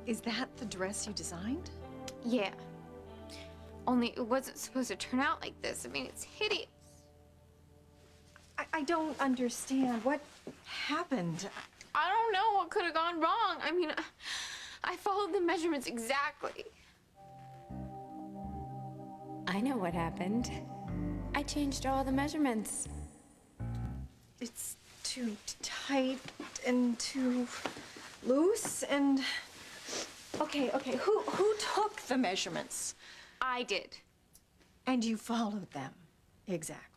Is that the dress you designed? Yeah. Only it wasn't supposed to turn out like this. I mean, it's hideous. I don't understand. What happened? I don't know what could have gone wrong. I mean, I followed the measurements exactly. I know what happened. I changed all the measurements. It's too tight and too loose and... Okay, who took the measurements? I did. And you followed them. Exactly.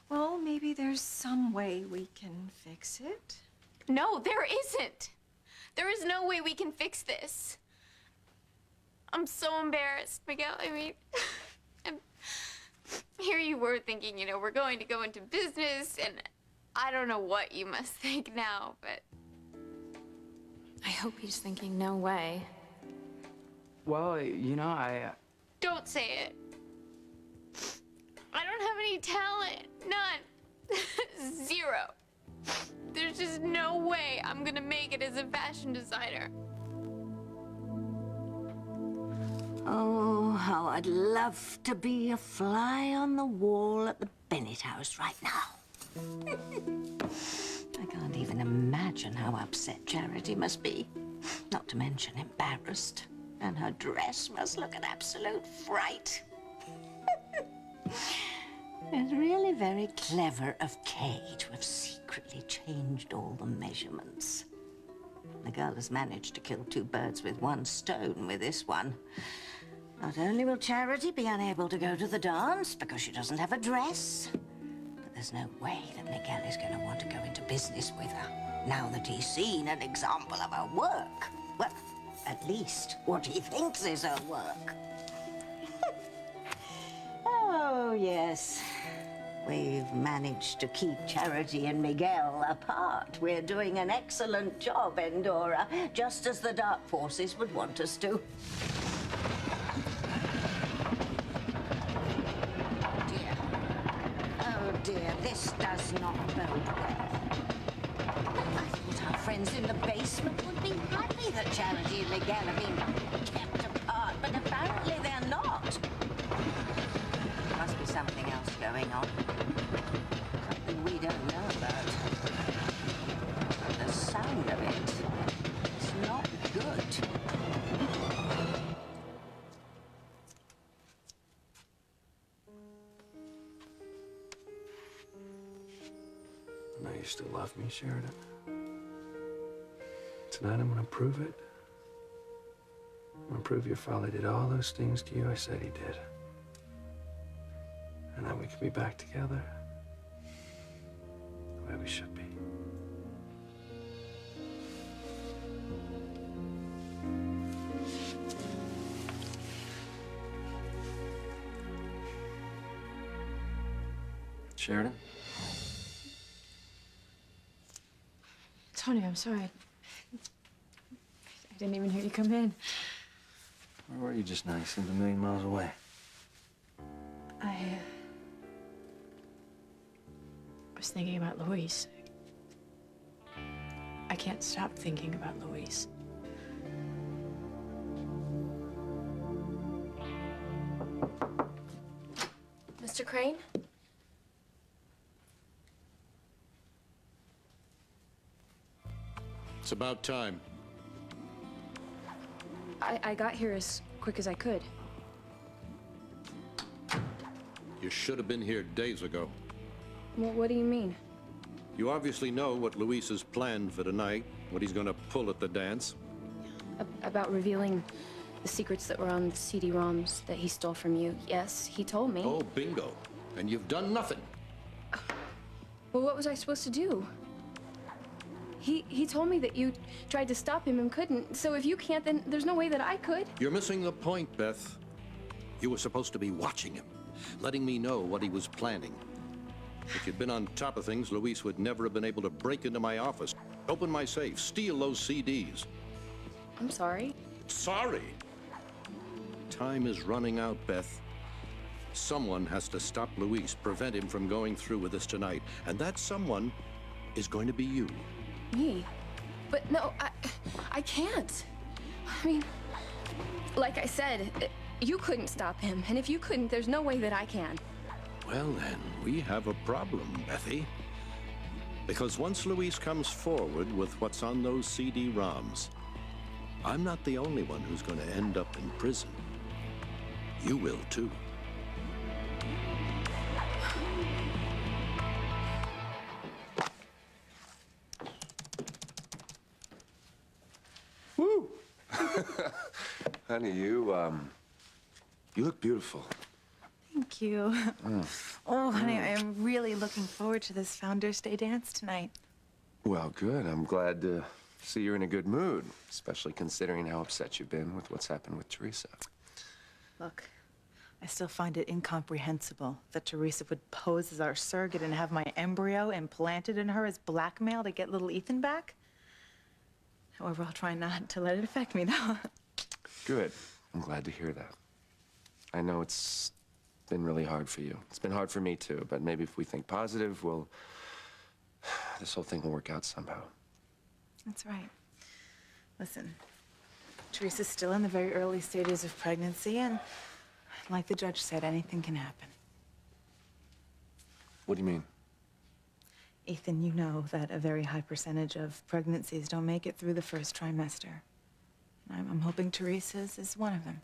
Well, maybe there's some way we can fix it. No, there isn't. There is no way we can fix this. I'm so embarrassed, Miguel. I mean, here you were thinking, you know, we're going to go into business, and I don't know what you must think now, but... I hope he's thinking no way. Well, you know, Don't say it. I don't have any talent. None. Zero. There's just no way I'm gonna make it as a fashion designer. Oh, how I'd love to be a fly on the wall at the Bennett house right now. I can't even imagine how upset Charity must be. Not to mention embarrassed. And her dress must look an absolute fright. It's really very clever of Kay to have secretly changed all the measurements. The girl has managed to kill two birds with one stone with this one. Not only will Charity be unable to go to the dance because she doesn't have a dress, but there's no way that Miguel is going to want to go into business with her now that he's seen an example of her work. Well, at least what he thinks is her work. Oh, yes. We've managed to keep Charity and Miguel apart. We're doing an excellent job, Endora, just as the dark forces would want us to. Oh dear, this does not bode well. I thought our friends in the basement would be happy that Charity and Miguel have been kept apart, but apparently they're not. Must be something else going on. Something we don't know about. But the sound of it is not good. I know you still love me, Sheridan. Tonight I'm gonna prove it. I'm gonna prove your father did all those things to you I said he did. And then we can be back together. The way we should be. Sheridan? Tony, I'm sorry. I didn't even hear you come in. Where were you just now? You seemed a million miles away. I was thinking about Louise. I can't stop thinking about Louise. Mr. Crane? It's about time. I got here as quick as I could. You should have been here days ago. Well, what do you mean? You obviously know what Luis has planned for tonight, what he's gonna pull at the dance. About revealing the secrets that were on the CD-ROMs that he stole from you. Yes, he told me. Oh, bingo. And you've done nothing. Well, what was I supposed to do? He told me that you tried to stop him and couldn't. So if you can't, then there's no way that I could. You're missing the point, Beth. You were supposed to be watching him, letting me know what he was planning. If you'd been on top of things, Luis would never have been able to break into my office, open my safe, steal those CDs. I'm sorry. Sorry? Time is running out, Beth. Someone has to stop Luis, prevent him from going through with this tonight. And that someone is going to be you. Me? But no, I can't. I mean, like I said, you couldn't stop him. And if you couldn't, there's no way that I can. Well, then, we have a problem, Bethy. Because once Luis comes forward with what's on those CD-ROMs, I'm not the only one who's going to end up in prison. You will, too. Woo! Honey, you look beautiful. Thank you. Oh, honey, I am really looking forward to this Founders Day dance tonight. Well, good. I'm glad to see you're in a good mood, especially considering how upset you've been with what's happened with Teresa. Look, I still find it incomprehensible that Teresa would pose as our surrogate and have my embryo implanted in her as blackmail to get little Ethan back. However, I'll try not to let it affect me, though. Good. I'm glad to hear that. I know it's been really hard for you. It's been hard for me, too, but maybe if we think positive, this whole thing will work out somehow. That's right. Listen, Teresa's still in the very early stages of pregnancy, and like the judge said, anything can happen. What do you mean? Ethan, you know that a very high percentage of pregnancies don't make it through the first trimester. I'm hoping Teresa's is one of them.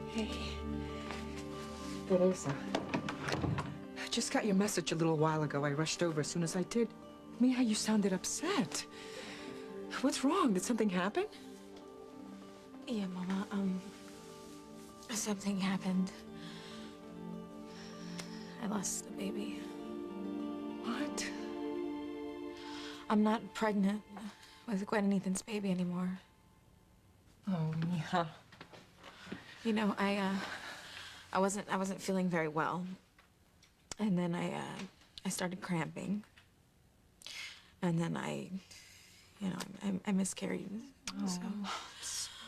Hey, Teresa. I just got your message a little while ago. I rushed over as soon as I did. Mija, you sounded upset. What's wrong? Did something happen? Yeah, Mama, something happened. I lost the baby. What? I'm not pregnant with Gwen and Ethan's baby anymore. Oh, Mija. You know, I wasn't feeling very well. And then I started cramping. And then I miscarried. Oh,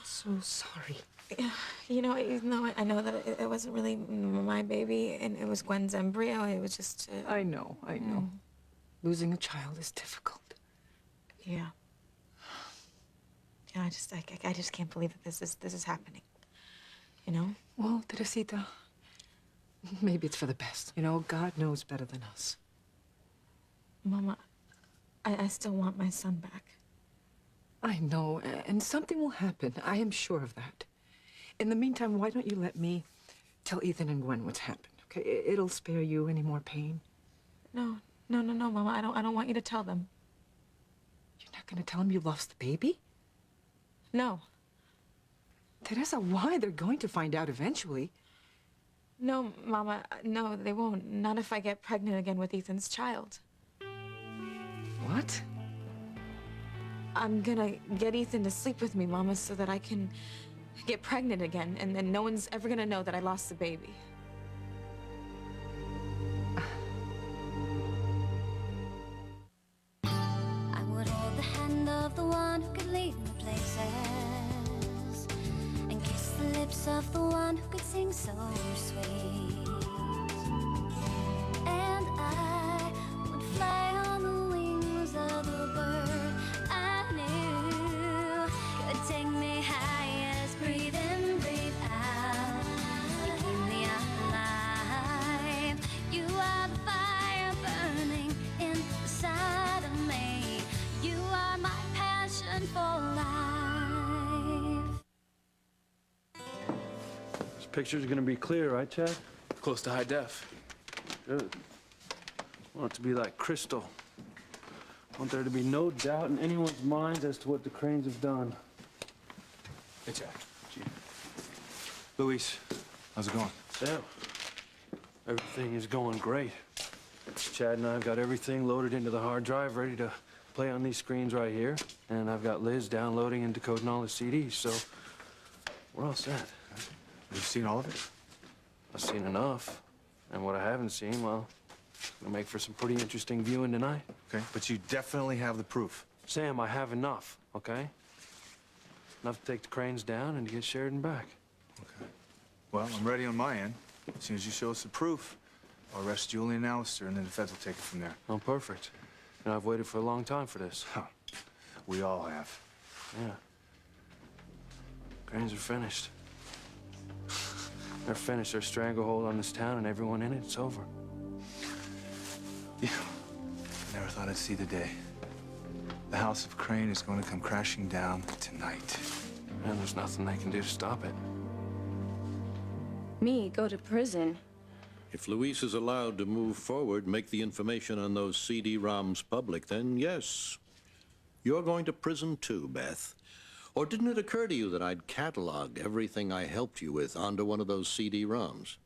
so sorry. You know, even though I know that it wasn't really my baby and it was Gwen's embryo, it was just... I know. Losing a child is difficult. Yeah. Yeah, I just can't believe that this is happening. You know? Well, Teresita, maybe it's for the best. You know, God knows better than us. Mama, I still want my son back. I know, and something will happen. I am sure of that. In the meantime, why don't you let me tell Ethan and Gwen what's happened, okay? It'll spare you any more pain. No, Mama. I don't want you to tell them. You're not gonna tell them you lost the baby? No. Teresa, why? They're going to find out eventually. No, Mama. No, they won't. Not if I get pregnant again with Ethan's child. What? I'm gonna get Ethan to sleep with me, Mama, so that I can get pregnant again, and then no one's ever gonna know that I lost the baby. I would hold the hand of the one who could lead me places, and kiss the lips of the one who could sing so sweet. And I would fly on the wings of the bird I knew could take me high as breathe in, breathe out. You keep me alive. You are the fire burning inside of me. You are my passion for life. This picture's gonna be clear, right, Chad? Close to high def. Good. I want it to be like crystal. I want there to be no doubt in anyone's minds as to what the Cranes have done. Hey, Chad. Luis, how's it going? Sam, everything is going great. Chad and I have got everything loaded into the hard drive, ready to play on these screens right here. And I've got Liz downloading and decoding all the CDs, so we're all set. Have you seen all of it? I've seen enough. And what I haven't seen, well, it's gonna make for some pretty interesting viewing tonight. Okay, but you definitely have the proof. Sam, I have enough, okay? Enough to take the Cranes down and to get Sheridan back. Okay. Well, I'm ready on my end. As soon as you show us the proof, I'll arrest Julian and Alistair, and then the feds will take it from there. Oh, perfect. And I've waited for a long time for this. Huh. We all have. Yeah. Grains are finished. They're finished. Their stranglehold on this town and everyone in it, it's over. Yeah. Never thought I'd see the day. The House of Crane is going to come crashing down tonight. And there's nothing they can do to stop it. Me, go to prison. If Luis is allowed to move forward, make the information on those CD-ROMs public, then yes, you're going to prison too, Beth. Or didn't it occur to you that I'd cataloged everything I helped you with onto one of those CD-ROMs?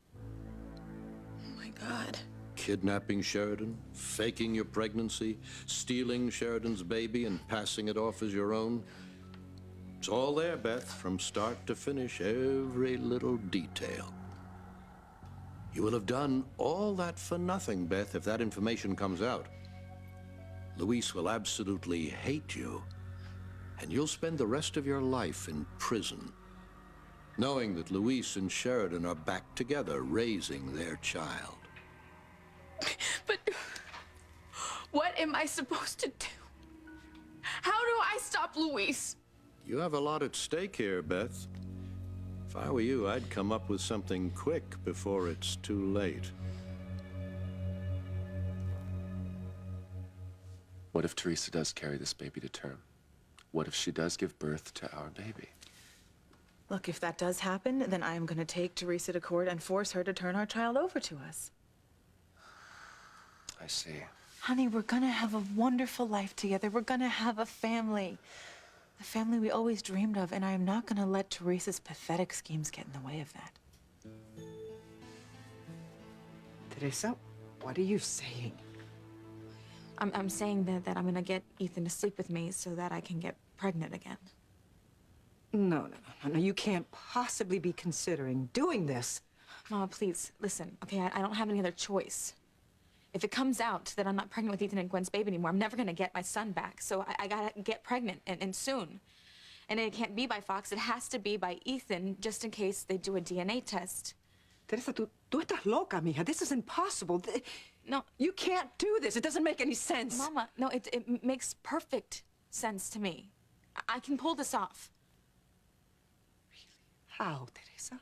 Oh my God. Kidnapping Sheridan, faking your pregnancy, stealing Sheridan's baby and passing it off as your own. It's all there, Beth, from start to finish, every little detail. You will have done all that for nothing, Beth, if that information comes out. Luis will absolutely hate you, and you'll spend the rest of your life in prison, knowing that Luis and Sheridan are back together, raising their child. But what am I supposed to do? How do I stop Luis? You have a lot at stake here, Beth. If I were you, I'd come up with something quick before it's too late. What if Teresa does carry this baby to term? What if she does give birth to our baby? Look, if that does happen, then I am going to take Teresa to court and force her to turn our child over to us. I see. Honey, we're going to have a wonderful life together. We're going to have a family. The family we always dreamed of, and I am not going to let Teresa's pathetic schemes get in the way of that. Teresa, what are you saying? I'm saying that I'm gonna get Ethan to sleep with me so that I can get pregnant again. No. You can't possibly be considering doing this. Mama, please, listen, okay? I don't have any other choice. If it comes out that I'm not pregnant with Ethan and Gwen's baby anymore, I'm never gonna get my son back. So I gotta get pregnant, and soon. And it can't be by Fox, it has to be by Ethan, just in case they do a DNA test. Teresa, tú estás loca, mija. This is impossible. No. You can't do this. It doesn't make any sense. Mama, no, it makes perfect sense to me. I can pull this off. How, Teresa?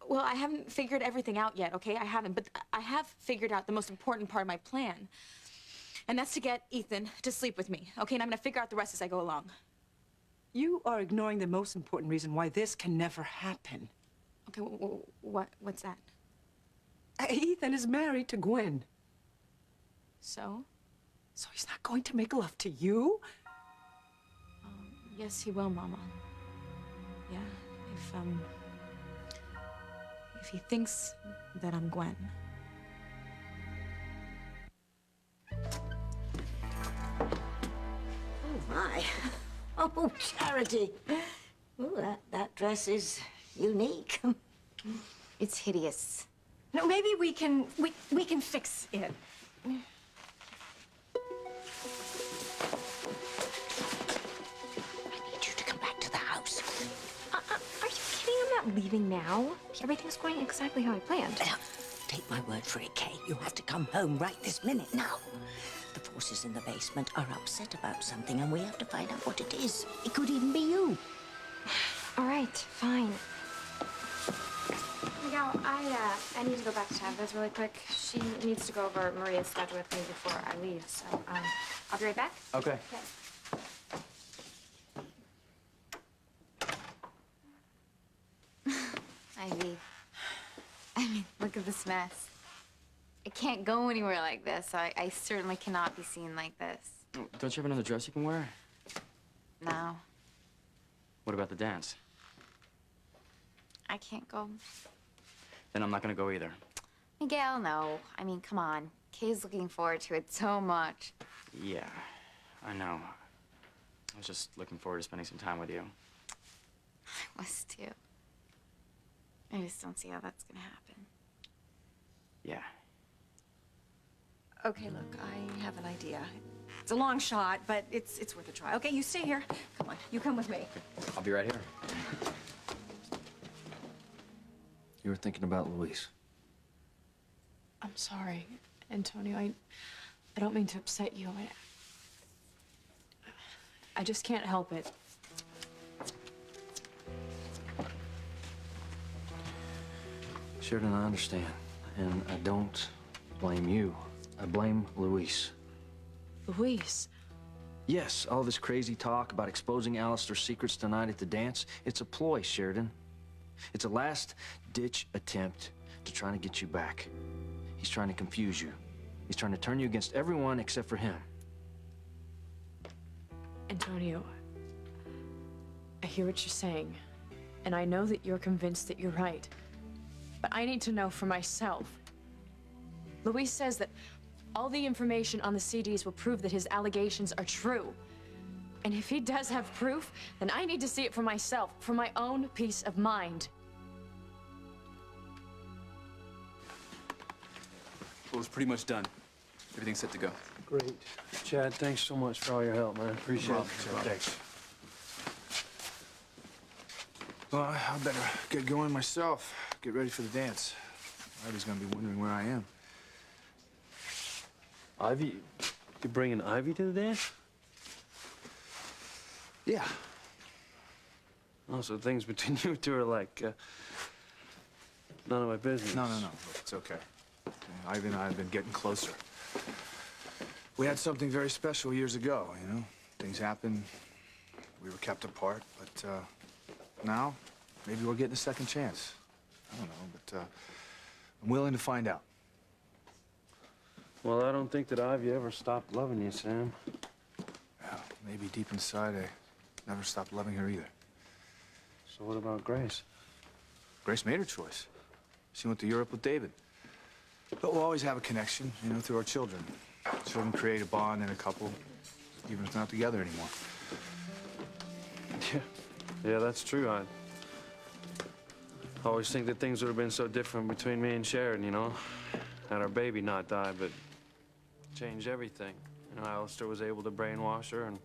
Well, I haven't figured everything out yet, okay? I haven't, but I have figured out the most important part of my plan. And that's to get Ethan to sleep with me, okay? And I'm gonna figure out the rest as I go along. You are ignoring the most important reason why this can never happen. Okay, what's that? Ethan is married to Gwen. So? So he's not going to make love to you? Yes, he will, Mama. Yeah, if he thinks that I'm Gwen. Oh, my. Oh, Charity. Oh, that dress is unique. It's hideous. No, maybe we can fix it. I need you to come back to the house. Are you kidding? I'm not leaving now. Everything's going exactly how I planned. Now, take my word for it, Kay. You have to come home right this minute now. The forces in the basement are upset about something, and we have to find out what it is. It could even be you. All right, fine. Miguel, I need to go back to Tabitha's really quick. She needs to go over Maria's schedule with me before I leave, so I'll be right back. Okay. Ivy, I mean, look at this mess. It can't go anywhere like this, so I certainly cannot be seen like this. Don't you have another dress you can wear? No, What about the dance? I can't go. Then I'm not gonna go either. Miguel, no. I mean, come on. Kay's looking forward to it so much. Yeah, I know. I was just looking forward to spending some time with you. I was too. I just don't see how that's gonna happen. Yeah. Okay, look, I have an idea. It's a long shot, but it's worth a try. Okay, you stay here. Come on, you come with me. I'll be right here. You were thinking about Luis. I'm sorry, Antonio. I don't mean to upset you. I just can't help it. Sheridan, I understand. And I don't blame you. I blame Luis. Luis. Yes, all this crazy talk about exposing Alistair's secrets tonight at the dance, it's a ploy, Sheridan. It's a last-ditch attempt to try to get you back. He's trying to confuse you. He's trying to turn you against everyone except for him. Antonio, I hear what you're saying, and I know that you're convinced that you're right. But I need to know for myself. Luis says that all the information on the CDs will prove that his allegations are true. And if he does have proof, then I need to see it for myself, for my own peace of mind. Well, it's pretty much done. Everything's set to go. Great. Chad, thanks so much for all your help, man. Appreciate it. Thanks. Well, I better get going myself. Get ready for the dance. Ivy's gonna be wondering where I am. Ivy? You're bringing Ivy to the dance? Yeah. Oh, so things between you two are like, none of my business. No. Look, it's okay. Ivy and I have been getting closer. We had something very special years ago, you know? Things happened. We were kept apart, but, now, maybe we're getting a second chance. I don't know, but, I'm willing to find out. Well, I don't think that Ivy ever stopped loving you, Sam. Yeah, maybe deep inside, I never stopped loving her either. So what about Grace? Grace made her choice. She went to Europe with David. But we'll always have a connection, you know, through our children. Children create a bond in a couple, even if they're not together anymore. Yeah, that's true. I always think that things would have been so different between me and Sheridan, you know? Had our baby not died, but changed everything. You know, Alistair was able to brainwash her, and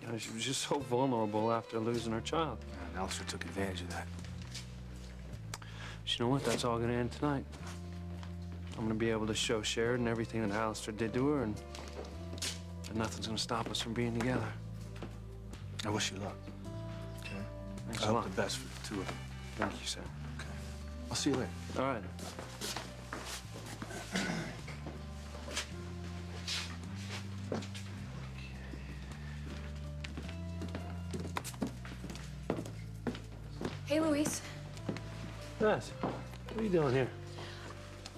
you know, she was just so vulnerable after losing her child. And Alistair took advantage of that. But you know what? That's all gonna end tonight. I'm gonna be able to show Sheridan everything that Alistair did to her, and nothing's gonna stop us from being together. I wish you luck. Okay? Thanks I a hope lot. the best for the two of them. Thank you, Sam. Okay. I'll see you later. All right. Hey, Luis. Beth, what are you doing here?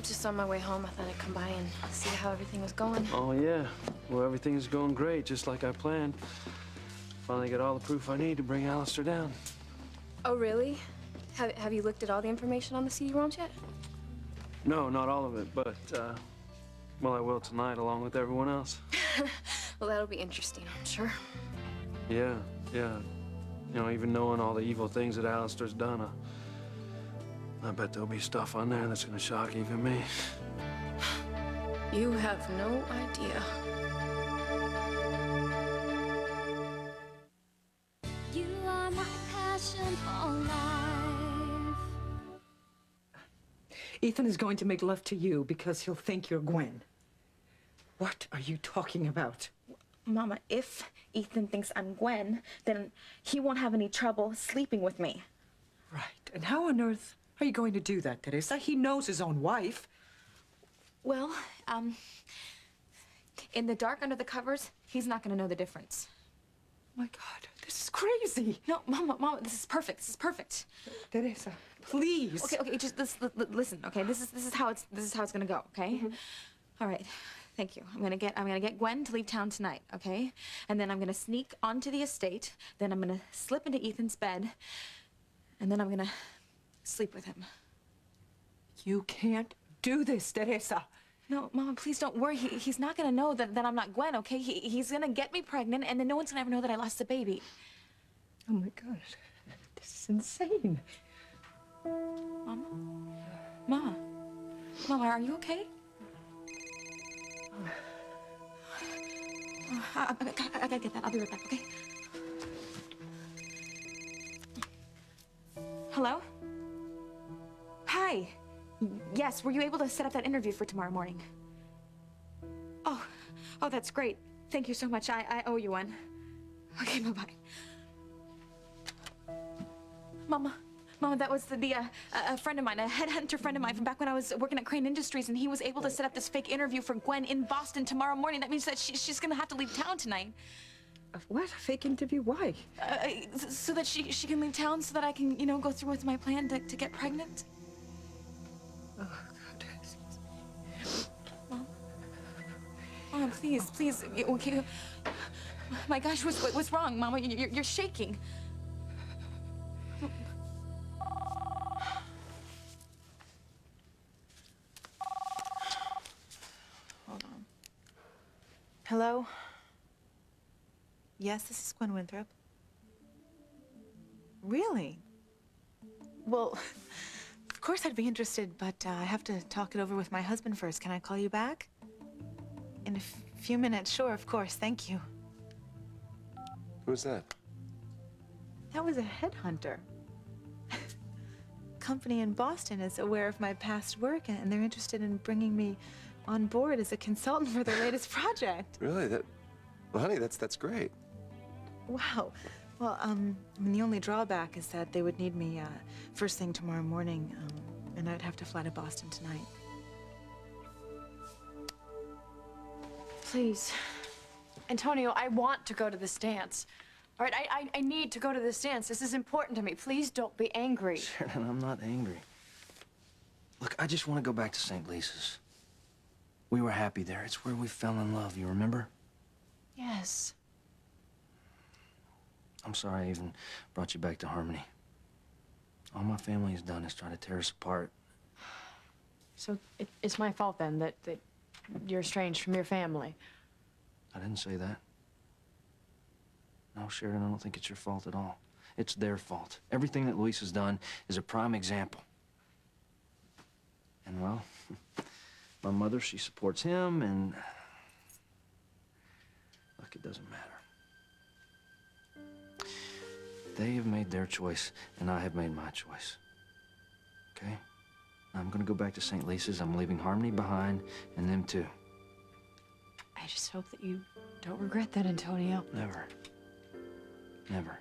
Just on my way home, I thought I'd come by and see how everything was going. Oh, yeah. Well, everything's going great, just like I planned. Finally got all the proof I need to bring Alistair down. Oh, really? Have you looked at all the information on the CD-ROMs yet? No, not all of it, but, well, I will tonight along with everyone else. Well, that'll be interesting, I'm sure. Yeah. You know, even knowing all the evil things that Alistair's done, I bet there'll be stuff on there that's gonna shock even me. You have no idea. You are my passion for life. Ethan is going to make love to you because he'll think you're Gwen. What are you talking about? Mama, if Ethan thinks I'm Gwen, then he won't have any trouble sleeping with me. Right. And how on earth are you going to do that, Teresa? He knows his own wife. Well, in the dark under the covers, he's not gonna know the difference. My God, this is crazy. No, Mama, this is perfect. This is perfect. Teresa, please. Okay, just listen. Okay, this is how it's gonna go. Okay. Mm-hmm. All right. Thank you. I'm gonna get Gwen to leave town tonight. Okay, and then I'm gonna sneak onto the estate. Then I'm gonna slip into Ethan's bed, and then I'm gonna sleep with him. You can't do this, Teresa. No, Mama, please don't worry. He's not gonna know that I'm not Gwen, okay? He's gonna get me pregnant, and then no one's gonna ever know that I lost the baby. Oh my gosh, this is insane. Mama, are you okay? I gotta get that. I'll be right back, okay? Hello? Hi. Hi. Yes, were you able to set up that interview for tomorrow morning? Oh, that's great. Thank you so much. I owe you one. Okay, bye-bye. Mama, that was a friend of mine, a headhunter friend of mine from back when I was working at Crane Industries, and he was able to set up this fake interview for Gwen in Boston tomorrow morning. That means that she's gonna have to leave town tonight. What? A fake interview? Why? So that she can leave town so that I can, go through with my plan to get pregnant. Oh, God. Mom, please. Okay. My gosh, what's wrong, Mama? You're shaking. Hold on. Hello? Yes, this is Gwen Winthrop. Really? Well, of course I'd be interested, but I have to talk it over with my husband first. Can I call you back? In a few minutes, sure, of course. Thank you. Who's that? That was a headhunter. Company in Boston is aware of my past work, and they're interested in bringing me on board as a consultant for their latest project. Really? Well, honey, that's great. Wow. Well, the only drawback is that they would need me first thing tomorrow morning, and I'd have to fly to Boston tonight. Please. Antonio, I want to go to this dance. All right, I need to go to this dance. This is important to me. Please don't be angry. Sheridan, I'm not angry. Look, I just want to go back to St. Lisa's. We were happy there. It's where we fell in love, you remember? Yes. I'm sorry I even brought you back to Harmony. All my family has done is try to tear us apart. So it's my fault then that you're estranged from your family. I didn't say that. No, Sheridan, I don't think it's your fault at all. It's their fault. Everything that Luis has done is a prime example. And, well, my mother, she supports him, and... Look, it doesn't matter. They have made their choice, and I have made my choice. Okay? I'm gonna go back to St. Lisa's. I'm leaving Harmony behind, and them too. I just hope that you don't regret that, Antonio. Never. Never.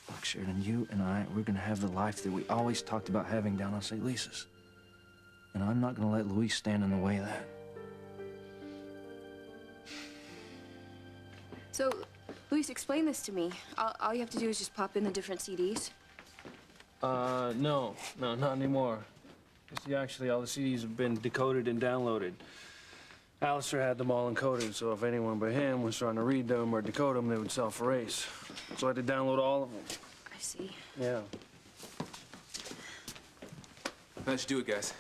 Look, Sheridan, you and I, we're gonna have the life that we always talked about having down on St. Lisa's. And I'm not gonna let Luis stand in the way of that. So, Luis, explain this to me. All you have to do is just pop in the different CDs. No, not anymore. You see, actually, all the CDs have been decoded and downloaded. Alistair had them all encoded, so if anyone but him was trying to read them or decode them, they would self-erase. So I had to download all of them. I see. Yeah. That should do it, guys.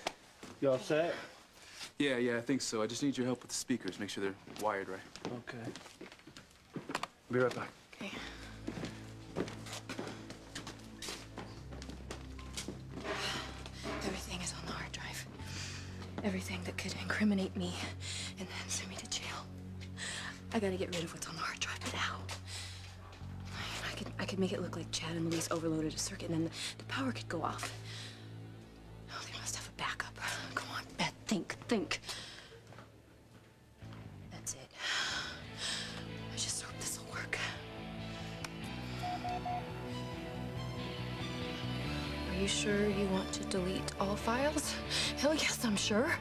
You all set? Yeah, I think so. I just need your help with the speakers. Make sure they're wired right. Okay. Be right back. Okay. Everything is on the hard drive. Everything that could incriminate me and then send me to jail. I gotta get rid of what's on the hard drive, but how? I could make it look like Chad and Luis overloaded a circuit, and then the power could go off. Oh, they must have a backup. Come on, Beth, think. That's it. I just hope this will work. Are you sure you want to delete all files? Hell yes, I'm sure.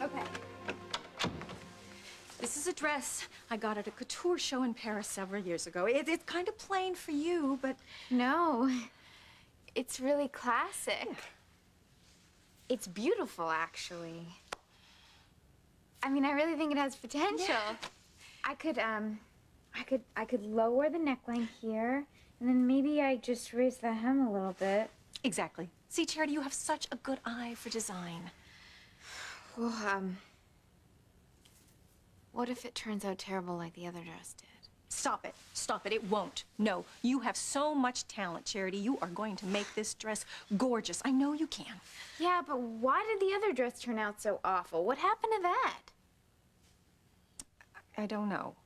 Okay. This is a dress I got at a couture show in Paris several years ago. It's kind of plain for you, but... No, it's really classic. It's beautiful, actually. I mean, I really think it has potential. Yeah. I could lower the neckline here, and then maybe I just raise the hem a little bit. Exactly. See, Charity, you have such a good eye for design. Well, what if it turns out terrible like the other dress did? Stop it. Stop it. It won't. No, you have so much talent, Charity. You are going to make this dress gorgeous. I know you can. Yeah, but why did the other dress turn out so awful? What happened to that? I don't know.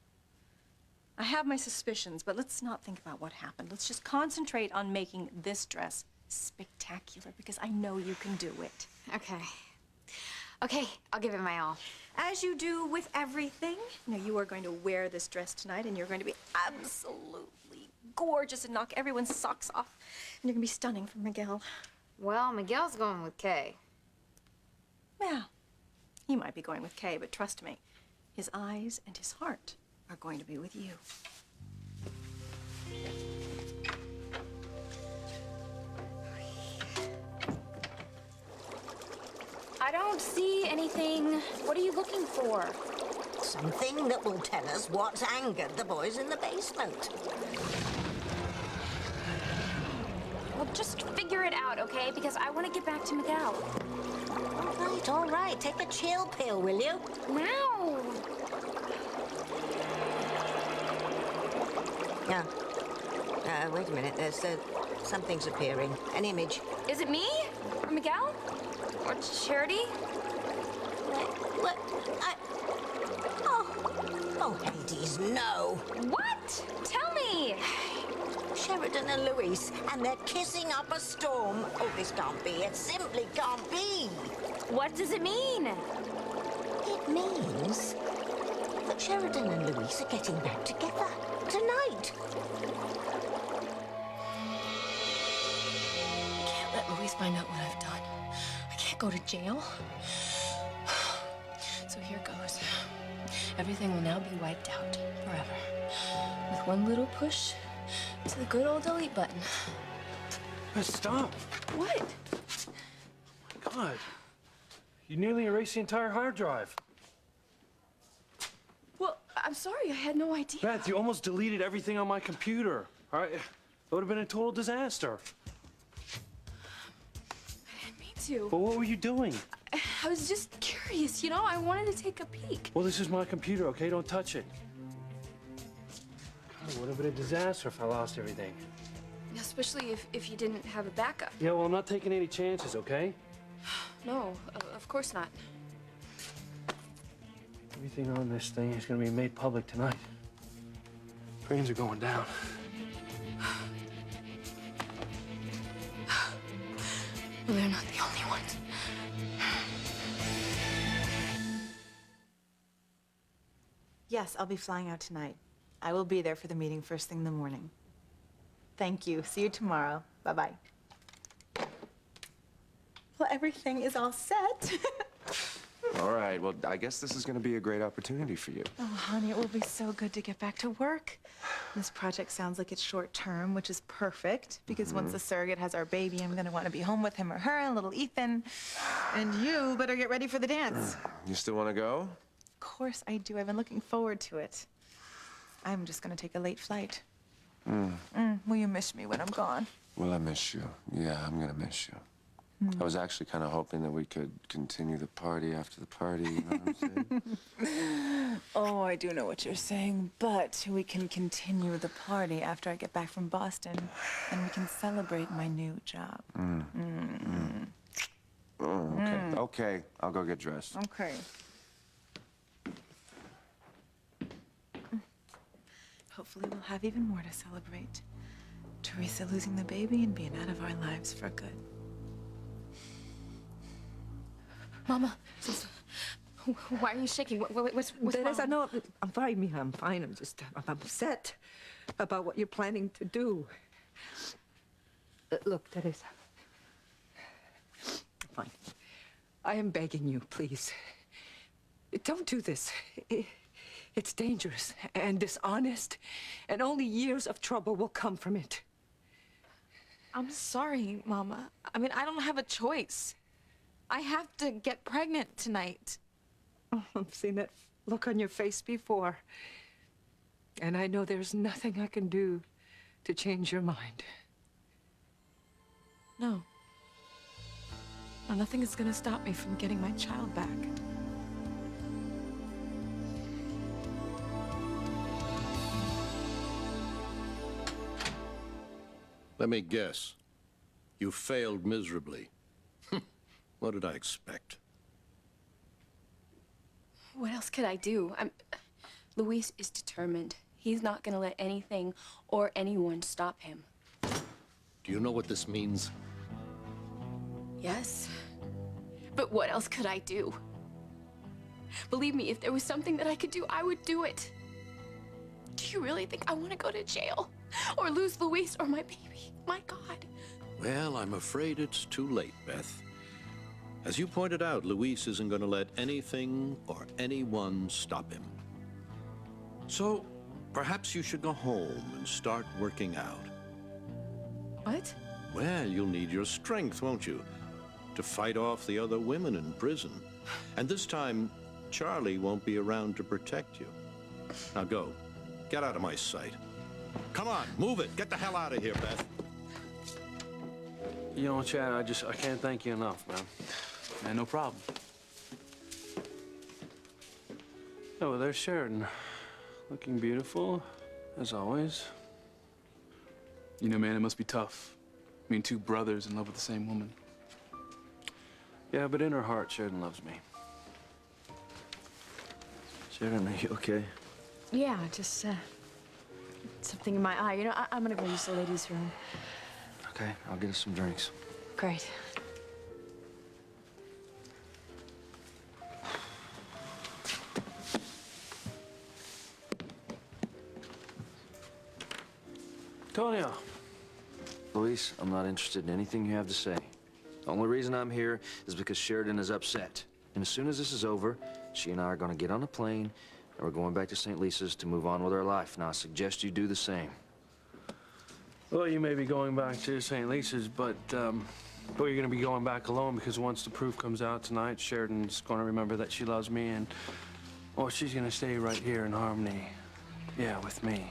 I have my suspicions, but let's not think about what happened. Let's just concentrate on making this dress spectacular, because I know you can do it. Okay. Okay, I'll give it my all. As you do with everything. Now, you are going to wear this dress tonight, and you're going to be absolutely gorgeous and knock everyone's socks off. And you're going to be stunning for Miguel. Well, Miguel's going with Kay. Well, he might be going with Kay, but trust me, his eyes and his heart are going to be with you. I don't see anything. What are you looking for? Something that will tell us what's angered the boys in the basement. Well, just figure it out, okay? Because I want to get back to Miguel. All right. Take a chill pill, will you? Now! Yeah. Wait a minute. There's something's appearing. An image. Is it me? Or Miguel? Or Charity? What? Oh, Hades, no. What? Tell me! Sheridan and Louise, and they're kissing up a storm. Oh, this can't be. It simply can't be. What does it mean? It means that Sheridan and Louise are getting back together tonight. I can't let Louise find out what I've done. I can't go to jail. So here goes. Everything will now be wiped out forever. With one little push to the good old delete button. Stop. What? God. You nearly erased the entire hard drive. Well, I'm sorry. I had no idea. Beth, you almost deleted everything on my computer. All right? It would have been a total disaster. I didn't mean to. But what were you doing? I was just curious, you know? I wanted to take a peek. Well, this is my computer, okay? Don't touch it. God, it would have been a disaster if I lost everything. Especially if you didn't have a backup. Yeah, well, I'm not taking any chances, okay? No, of course not. Everything on this thing is going to be made public tonight. Trains are going down. Well, they're not the only ones. Yes, I'll be flying out tonight. I will be there for the meeting first thing in the morning. Thank you. See you tomorrow. Bye-bye. Well, everything is all set. All right, well, I guess this is going to be a great opportunity for you. Oh, honey, it will be so good to get back to work. This project sounds like it's short term, which is perfect, because once the surrogate has our baby, I'm going to want to be home with him or her and little Ethan. And you better get ready for the dance. You still want to go? Of course I do. I've been looking forward to it. I'm just going to take a late flight. Will you miss me when I'm gone? Will I miss you? Yeah, I'm going to miss you. I was actually kind of hoping that we could continue the party after the party, you know what I'm saying? Oh, I do know what you're saying, but we can continue the party after I get back from Boston, and we can celebrate my new job. Oh, okay. Okay, I'll go get dressed. Okay. Hopefully we'll have even more to celebrate. Teresa losing the baby and being out of our lives for good. Mama, why are you shaking? What's Teresa, wrong? no, I'm fine, Mija. I'm fine. I'm upset about what you're planning to do. Look, Teresa. Fine. I am begging you, please. Don't do this. It's dangerous and dishonest, and only years of trouble will come from it. I'm sorry, Mama. I mean, I don't have a choice. I have to get pregnant tonight. Oh, I've seen that look on your face before. And I know there's nothing I can do to change your mind. No. No, nothing is gonna stop me from getting my child back. Let me guess. You failed miserably. What did I expect? What else could I do? Luis is determined. He's not gonna let anything or anyone stop him. Do you know what this means? Yes. But what else could I do? Believe me, if there was something that I could do, I would do it. Do you really think I want to go to jail? Or lose Luis or my baby? My God. Well, I'm afraid it's too late, Beth. As you pointed out, Luis isn't going to let anything or anyone stop him. So, perhaps you should go home and start working out. What? Well, you'll need your strength, won't you? To fight off the other women in prison. And this time, Charlie won't be around to protect you. Now go. Get out of my sight. Come on, move it. Get the hell out of here, Beth. You know, Chad, I can't thank you enough, man. Man, no problem. Oh, well, there's Sheridan. Looking beautiful, as always. You know, man, it must be tough. I mean, two brothers in love with the same woman. Yeah, but in her heart, Sheridan loves me. Sheridan, are you okay? Yeah, just something in my eye. You know, I'm gonna go use the ladies' room. Okay, I'll get us some drinks. Great. Tonio. Luis, I'm not interested in anything you have to say. The only reason I'm here is because Sheridan is upset. And as soon as this is over, she and I are gonna get on a plane and we're going back to St. Lisa's to move on with our life. Now, I suggest you do the same. Well, you may be going back to St. Lisa's, but you're gonna be going back alone because once the proof comes out tonight, Sheridan's gonna remember that she loves me and, well, she's gonna stay right here in Harmony. Yeah, with me.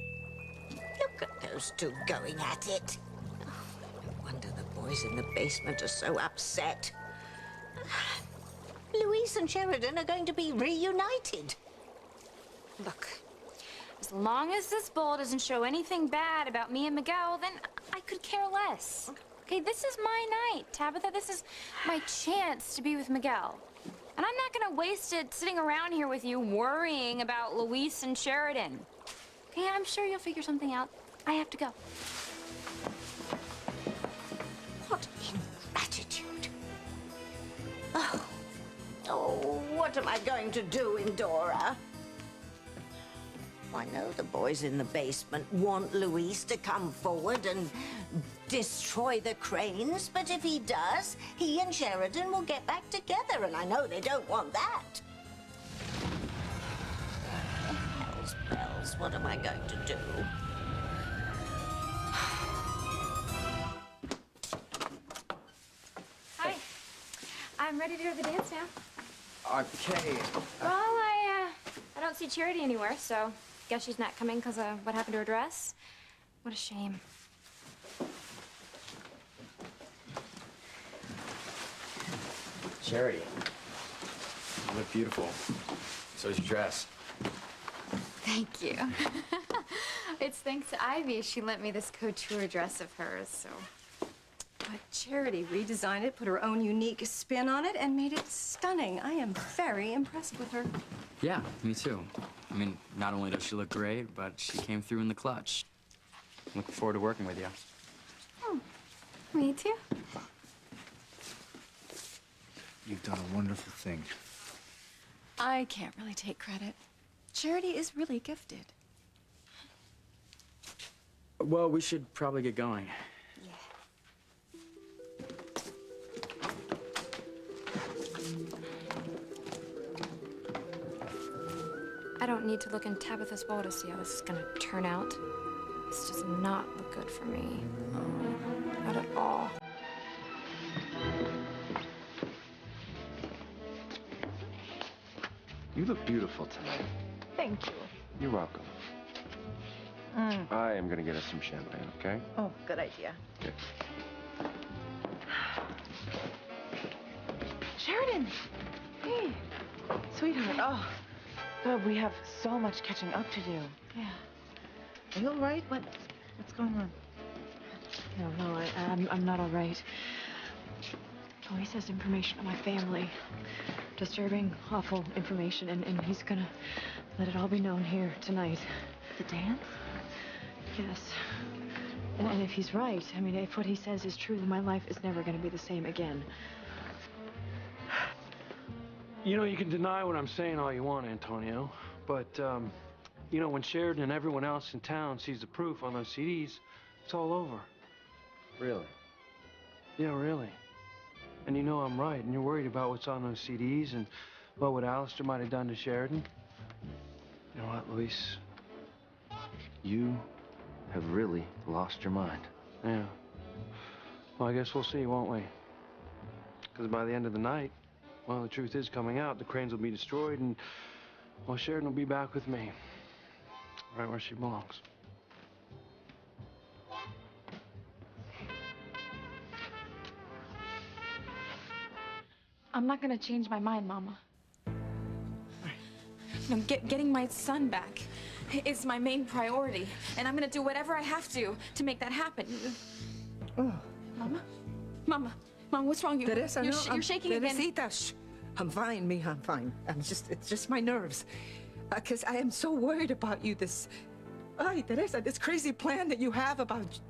Look at those two going at it. No wonder the boys in the basement are so upset. Luis and Sheridan are going to be reunited. Look, as long as this bowl doesn't show anything bad about me and Miguel, then I could care less. Okay, this is my night, Tabitha. This is my chance to be with Miguel. And I'm not gonna waste it sitting around here with you worrying about Luis and Sheridan. Okay, I'm sure you'll figure something out. I have to go. What ingratitude. Oh, what am I going to do, Indora? I know the boys in the basement want Luis to come forward and destroy the Cranes, but if he does, he and Sheridan will get back together, and I know they don't want that. Hell's bells, what am I going to do? Hi. I'm ready to go to the dance now. Okay. Well, I don't see Charity anywhere, so guess she's not coming because of what happened to her dress. What a shame. Charity, you look beautiful. So's your dress. Thank you. It's thanks to Ivy she lent me this couture dress of hers, so. But Charity redesigned it, put her own unique spin on it, and made it stunning. I am very impressed with her. Yeah, me too. I mean, not only does she look great, but she came through in the clutch. Looking forward to working with you. Oh, me too. You've done a wonderful thing. I can't really take credit. Charity is really gifted. Well, we should probably get going. I don't need to look in Tabitha's bowl to see how this is gonna turn out. This does not look good for me. Oh, not at all. You look beautiful tonight. Thank you. You're welcome. I am gonna get us some champagne, okay? Oh, good idea. Good. Sheridan! Hey, sweetheart. Oh, God, we have so much catching up to do. Yeah. Are you all right? What's going on? No, I'm not all right. Luis has information on my family. disturbing, awful information, and he's gonna let it all be known here tonight. The dance? Yes. And if he's right, I mean, if what he says is true, then my life is never gonna be the same again. You know, you can deny what I'm saying all you want, Antonio, but, you know, when Sheridan and everyone else in town sees the proof on those CDs, it's all over. Really? Yeah, really. And you know I'm right, and you're worried about what's on those CDs and what Alistair might have done to Sheridan. You know what, Luis? You have really lost your mind. Yeah. Well, I guess we'll see, won't we? Because by the end of the night, well, the truth is coming out. The cranes will be destroyed, and, well, Sheridan will be back with me. Right where she belongs. I'm not gonna change my mind, Mama. No, getting my son back is my main priority, and I'm gonna do whatever I have to make that happen. Oh. Mama? Mama, what's wrong? Teresa, You're, no, you're shaking again. Teresita, shh. I'm fine, mija, I'm fine. It's just my nerves. Because I am so worried about you, Ay, Teresa, this crazy plan that you have about,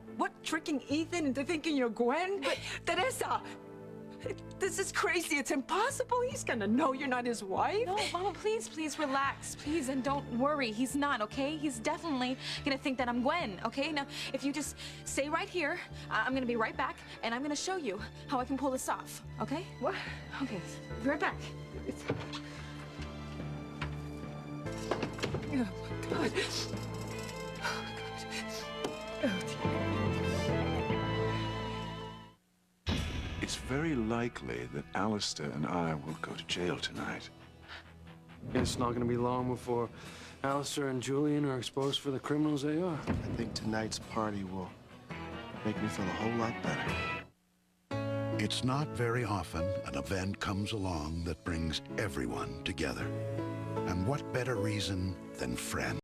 tricking Ethan into thinking you're Gwen? But, Teresa, this is crazy. It's impossible. He's gonna know you're not his wife. No, Mama, please relax, please, and don't worry. He's not, okay? He's definitely gonna think that I'm Gwen, okay? Now, if you just stay right here, I'm gonna be right back, and I'm gonna show you how I can pull this off, okay? What? Okay, be right back. Oh, my God. Oh, God. It's very likely that Alistair and I will go to jail tonight. It's not going to be long before Alistair and Julian are exposed for the criminals they are. I think tonight's party will make me feel a whole lot better. It's not very often an event comes along that brings everyone together. And what better reason than friends?